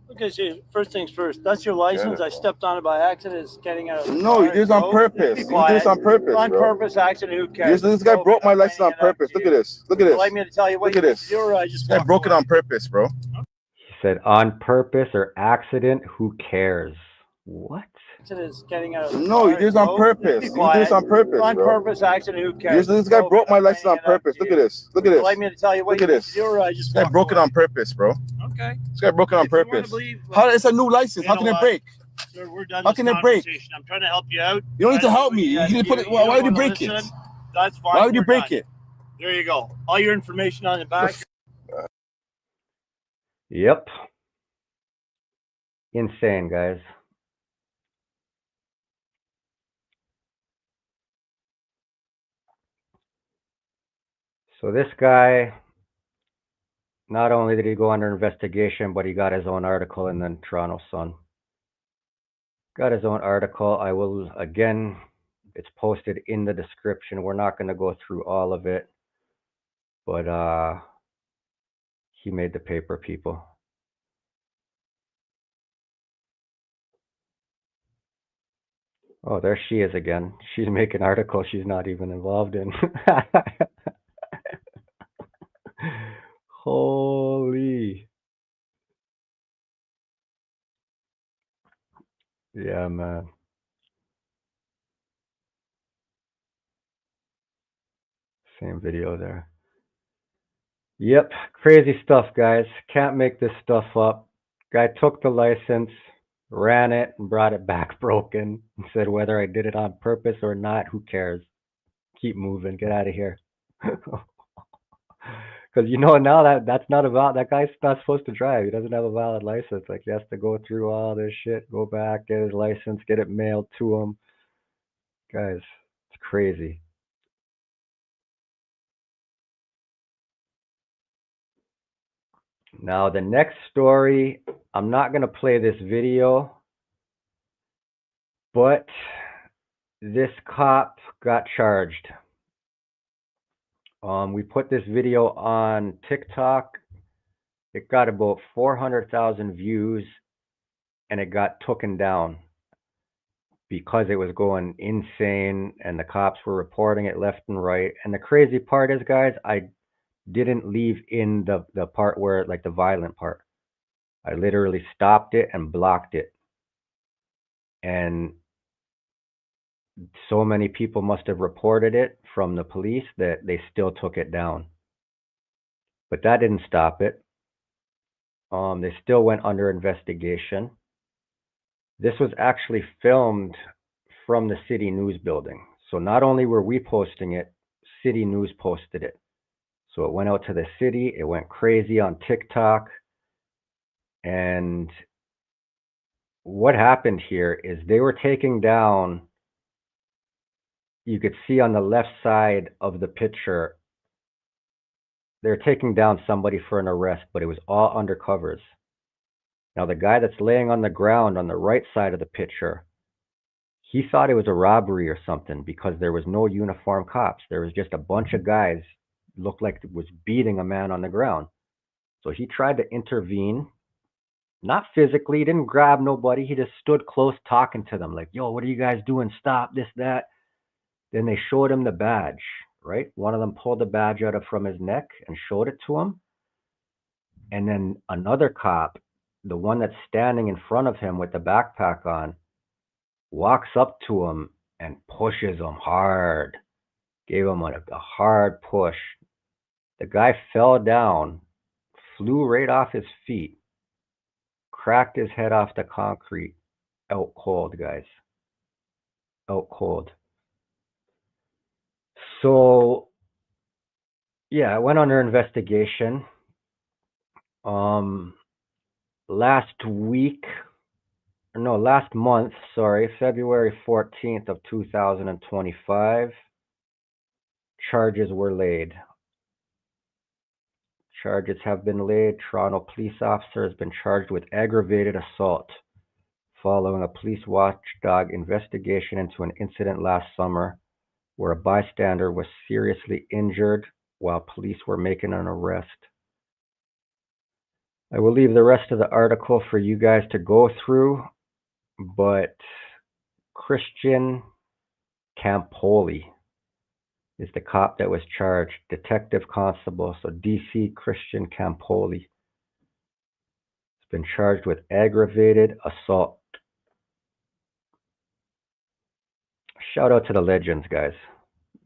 Look at you. First things first. That's your license. I stepped on it by accident. It's getting out. No, you did this on purpose. You did this on purpose, on bro. Purpose, accident. Who cares? This guy broke my license on purpose. Look at this. Look at this. Like me to tell you what? Look at this. This guy broke it on purpose, bro. He said on purpose or accident. Who cares? What? Is getting out. No, you did this on purpose. You did this on purpose, on bro. Purpose, accident. Who cares? This guy broke my license on purpose. Look at this. Look at this. Like me to tell you what? Look at this. This guy broke it on purpose, bro. Okay. This guy broke it on purpose. How? It's a new license. How can it break? Sir, we're done. How can it break? I'm trying to help you out. You don't need to help me. You can put it. Why would you break it? That's fine. Why would you break it? There you go. All your information on the back. Yep. Insane, guys. So this guy, not only did he go under investigation, but he got his own article in the Toronto Sun. Got his own article. I will, again, it's posted in the description. We're not going to go through all of it, but he made the paper, people. Oh, there she is again. She's making articles she's not even involved in. Holy. Yeah, man. Same video there. Yep, crazy stuff, guys. Can't make this stuff up. Guy took the license, ran it, and brought it back broken. And said whether I did it on purpose or not, who cares? Keep moving. Get out of here. Because you know now that's not about, that guy's not supposed to drive. He doesn't have a valid license. Like he has to go through all this shit, go back, get his license, get it mailed to him. Guys, it's crazy. Now the next story, I'm not gonna play this video, but this cop got charged. We put this video on TikTok. It got about 400,000 views and it got taken down because it was going insane and the cops were reporting it left and right. And the crazy part is, guys, I didn't leave in the part where, like, the violent part. I literally stopped it and blocked it. And so many people must have reported it from the police that they still took it down. But that didn't stop it. They still went under investigation. This was actually filmed from the city news building. So not only were we posting it, city news posted it. So it went out to the city, it went crazy on TikTok. And what happened here is they were taking down, you could see on the left side of the picture, they're taking down somebody for an arrest, but it was all undercovers. Now the guy that's laying on the ground on the right side of the picture, he thought it was a robbery or something because there was no uniformed cops. There was just a bunch of guys, looked like it was beating a man on the ground. So he tried to intervene, not physically, he didn't grab nobody. He just stood close talking to them like, yo, what are you guys doing? Stop this, that. Then they showed him the badge, right? One of them pulled the badge out from his neck and showed it to him. And then another cop, the one that's standing in front of him with the backpack on, walks up to him and pushes him hard. Gave him a hard push. The guy fell down, flew right off his feet, cracked his head off the concrete. Out cold, guys. Out cold. So, yeah, I went under investigation. Last month, February 14th of 2025, charges were laid. Charges have been laid. Toronto police officer has been charged with aggravated assault following a police watchdog investigation into an incident last summer where a bystander was seriously injured while police were making an arrest. I will leave the rest of the article for you guys to go through, but Christian Campoli is the cop that was charged, Detective Constable, so DC Christian Campoli. He's been charged with aggravated assault. Shout out to the legends, guys.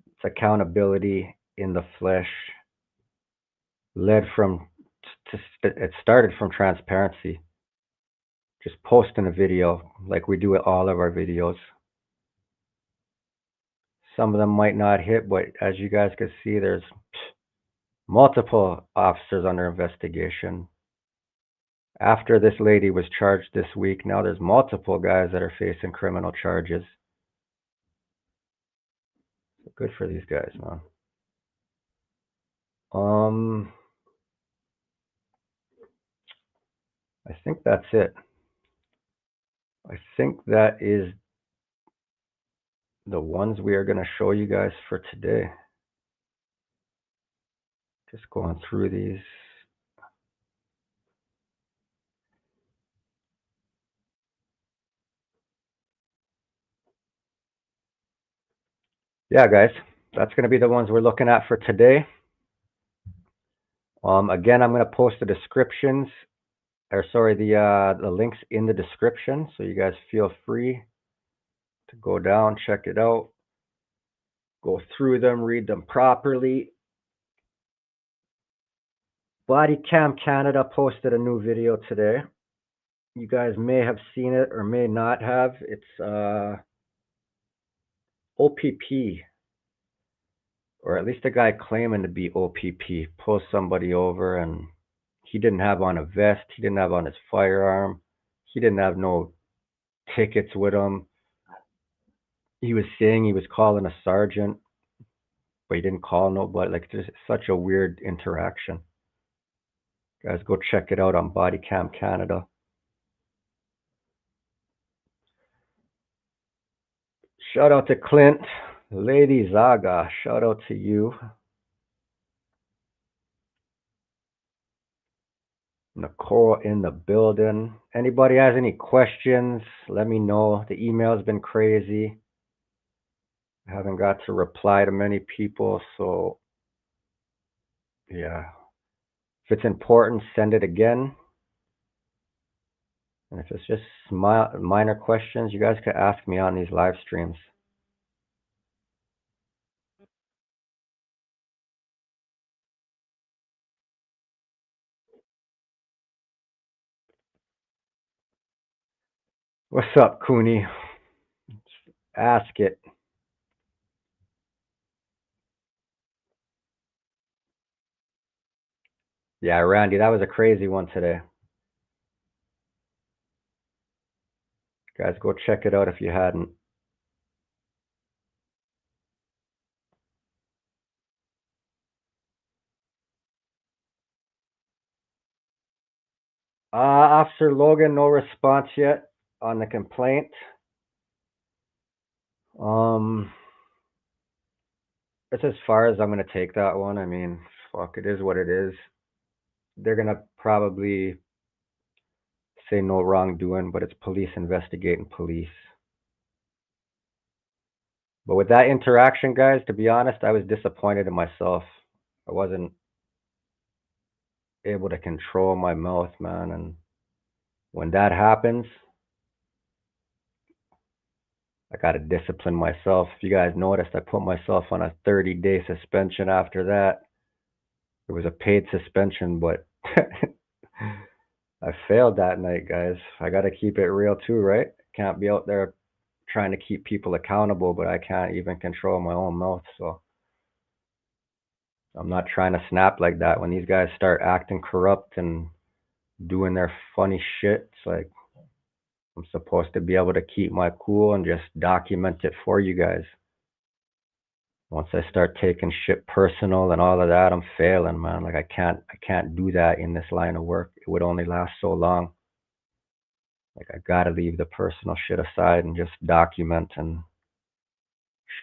It's accountability in the flesh. It started from transparency. Just posting a video like we do with all of our videos. Some of them might not hit, but as you guys can see, there's multiple officers under investigation. After this lady was charged this week, now there's multiple guys that are facing criminal charges. Good for these guys, man. I think that's it. I think that is the ones we are going to show you guys for today. Just going through these. Yeah, guys, that's going to be the ones we're looking at for today. Again, I'm going to post the descriptions, the links in the description, so you guys feel free to go down, check it out, go through them, read them properly. Body Cam Canada posted a new video today. You guys may have seen it or may not have. It's OPP, or at least a guy claiming to be OPP, pulls somebody over and he didn't have on a vest, he didn't have on his firearm, he didn't have no tickets with him. He was saying he was calling a sergeant, but he didn't call nobody. Like, just such a weird interaction. Guys, go check it out on Body Cam Canada. Shout out to Clint. Lady Zaga, shout out to you. Nicole in the building. Anybody has any questions, let me know. The email's been crazy. I haven't got to reply to many people, so yeah. If it's important, send it again. And if it's just minor questions, you guys could ask me on these live streams. What's up, Cooney? Ask it. Yeah, Randy, that was a crazy one today. Guys, go check it out if you hadn't. Officer Logan, no response yet on the complaint. That's as far as I'm gonna take that one. I mean, fuck, it is what it is. They're gonna probably say no wrongdoing, but it's police investigating police. But with that interaction, guys, to be honest, I was disappointed in myself. I wasn't able to control my mouth, man. And when that happens, I got to discipline myself. If you guys noticed, I put myself on a 30-day suspension after that. It was a paid suspension, but I failed that night, guys. I got to keep it real too, right? Can't be out there trying to keep people accountable, but I can't even control my own mouth. So I'm not trying to snap like that. When these guys start acting corrupt and doing their funny shit, it's like I'm supposed to be able to keep my cool and just document it for you guys. Once I start taking shit personal and all of that, I'm failing, man. Like I can't do that in this line of work. It would only last so long. Like I gotta leave the personal shit aside and just document and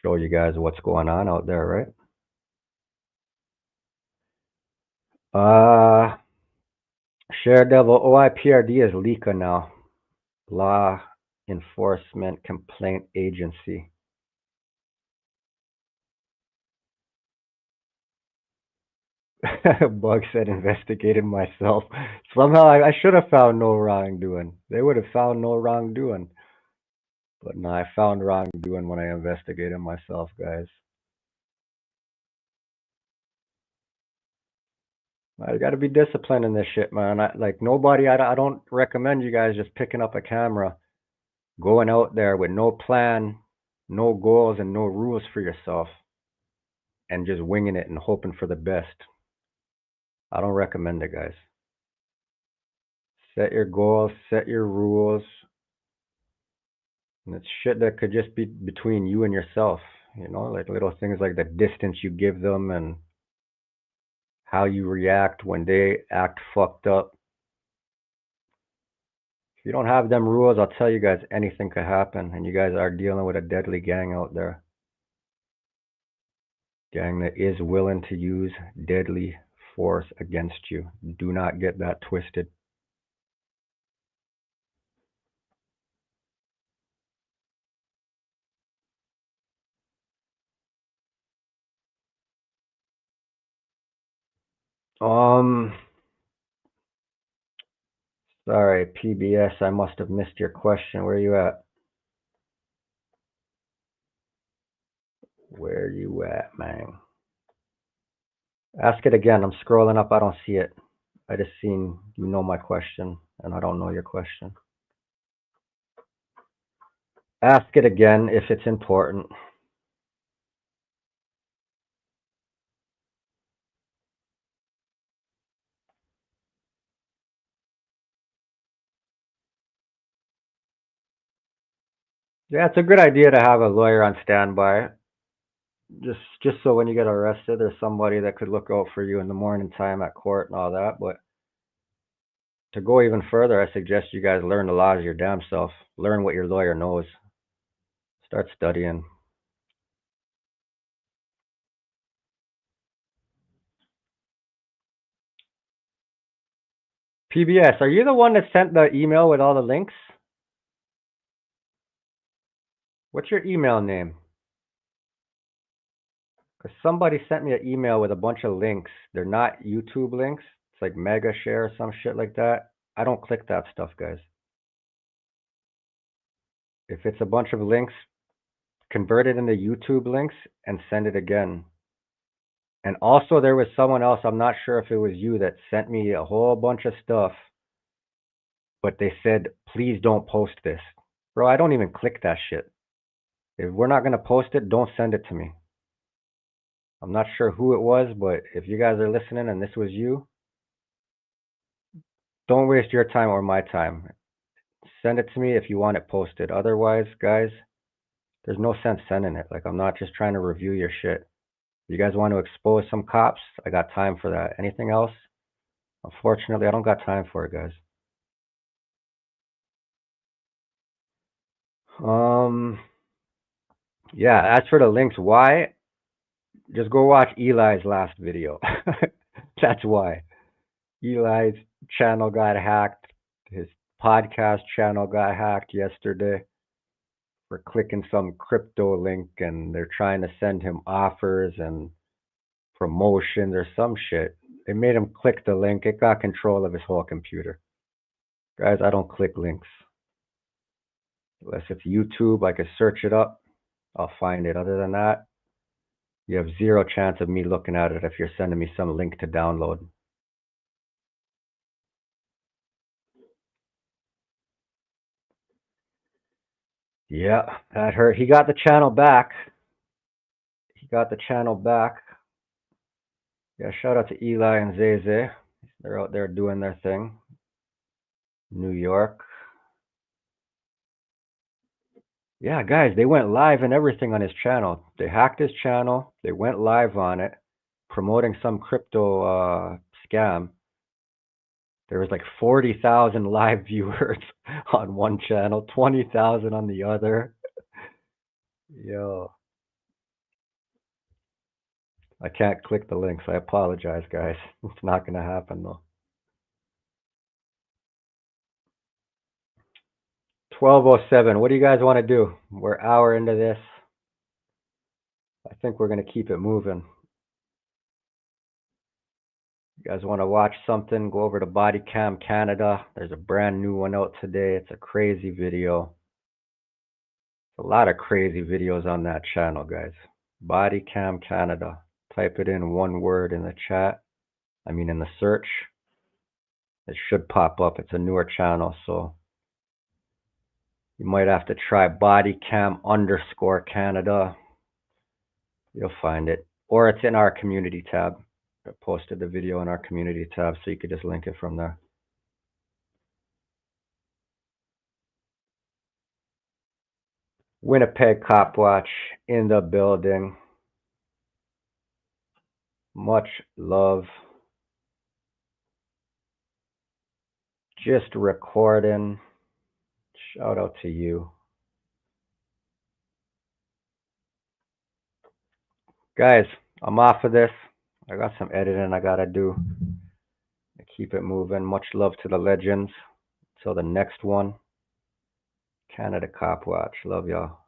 show you guys what's going on out there, right? Sharedevil OIPRD is LICA now. Law Enforcement Complaint Agency. Bug said investigated myself. Somehow I should have found no wrongdoing. They would have found no wrongdoing. But no, I found wrongdoing when I investigated myself, guys. I got to be disciplined in this shit, man. I don't recommend you guys just picking up a camera, going out there with no plan, no goals, and no rules for yourself, and just winging it and hoping for the best. I don't recommend it, guys. Set your goals, set your rules. And it's shit that could just be between you and yourself, like little things like the distance you give them and how you react when they act fucked up. If you don't have them rules, I'll tell you guys, anything could happen, and you guys are dealing with a deadly gang out there. Gang that is willing to use deadly force against you. Do not get that twisted. Sorry, PBS, I must have missed your question. Where are you at? Where you at, man? Ask it again. I'm scrolling up. I don't see it. I just seen my question, and I don't know your question. Ask it again if it's important. Yeah, it's a good idea to have a lawyer on standby. Just so when you get arrested, there's somebody that could look out for you in the morning time at court and all that. But to go even further, I suggest you guys learn the laws your damn self. Learn what your lawyer knows. Start studying. PBS, are you the one that sent the email with all the links? What's your email name? Because somebody sent me an email with a bunch of links. They're not YouTube links. It's like Mega Share or some shit like that. I don't click that stuff, guys. If it's a bunch of links, convert it into YouTube links and send it again. And also there was someone else, I'm not sure if it was you, that sent me a whole bunch of stuff, but they said, please don't post this. Bro, I don't even click that shit. If we're not going to post it, don't send it to me. I'm not sure who it was, but if you guys are listening and this was you, don't waste your time or my time. Send it to me if you want it posted. Otherwise, guys, there's no sense sending it. Like, I'm not just trying to review your shit. If you guys want to expose some cops, I got time for that. Anything else? Unfortunately, I don't got time for it, guys. Yeah, as for the links, why? Just go watch Eli's last video. That's why. Eli's channel got hacked. His podcast channel got hacked yesterday for clicking some crypto link, and they're trying to send him offers and promotions or some shit. They made him click the link. It got control of his whole computer. Guys, I don't click links. Unless it's YouTube, I can search it up. I'll find it. Other than that, you have zero chance of me looking at it if you're sending me some link to download. Yeah, that hurt. He got the channel back. Yeah, shout out to Eli and Zeze. They're out there doing their thing. New York. Yeah, guys, they went live and everything on his channel. They hacked his channel. They went live on it, promoting some crypto scam. There was like 40,000 live viewers on one channel, 20,000 on the other. Yo. I can't click the links. I apologize, guys. It's not going to happen, though. 12:07. What do you guys want to do? We're an hour into this. I think we're going to keep it moving. You guys want to watch something? Go over to Body Cam Canada. There's a brand new one out today. It's a crazy video. A lot of crazy videos on that channel, guys. Body Cam Canada. Type it in one word in the chat. I mean in the search. It should pop up. It's a newer channel, so you might have to try bodycam_Canada. You'll find it. Or it's in our community tab. I posted the video in our community tab, so you could just link it from there. Winnipeg Cop Watch in the building. Much love. Just recording. Shout out to you. Guys, I'm off of this. I got some editing I gotta do. Keep it moving. Much love to the legends. Till the next one. Canada Cop Watch. Love y'all.